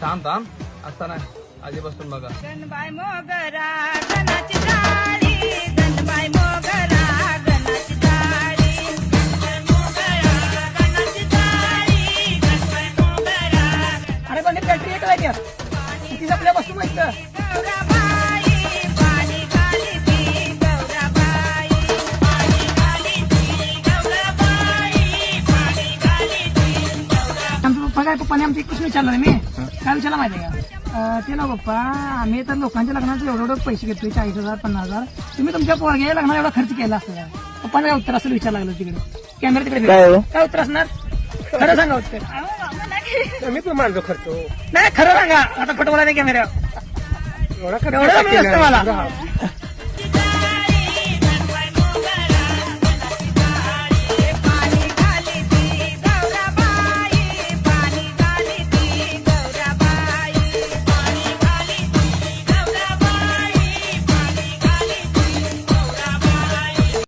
थांब असता नाही आधीपासून बघा. गणबाई मोगरा गणाची जाळी, गणबाई मोगरा गणाची जाळी, गणबाई मोगरा गणाची जाळी, गणबाई मोगरा. अरे पण फॅक्टरी एक आहे तिथे आपल्या वस्तू माहित गौराबाई पाणी घाली ती, गौराबाई पाणी घाली ती, गौराबाई पाणी घाली ती, गौराबाई. आमचा पप्पा काय पप्पाने आमचा एक प्रश्न विचारला मी काय विचारला माहिती आहे का ते ना पप्पा आम्ही तर लोकांच्या लग्नाचे एवढे पैसे घेतोय 40,000 50,000 तुम्ही तुमच्या पोरग्या लग्नाला एवढा खर्च केला असता पप्पाने काय उत्तर असं विचार लागलं तिकडे कॅमेरा तिकडे काय उत्तर असणार खरं सांगा उत्तर मी पण मानतो खर्च नाही खरं सांगा आता फोटो मला नाही कॅमेरा एवढा एवढं मला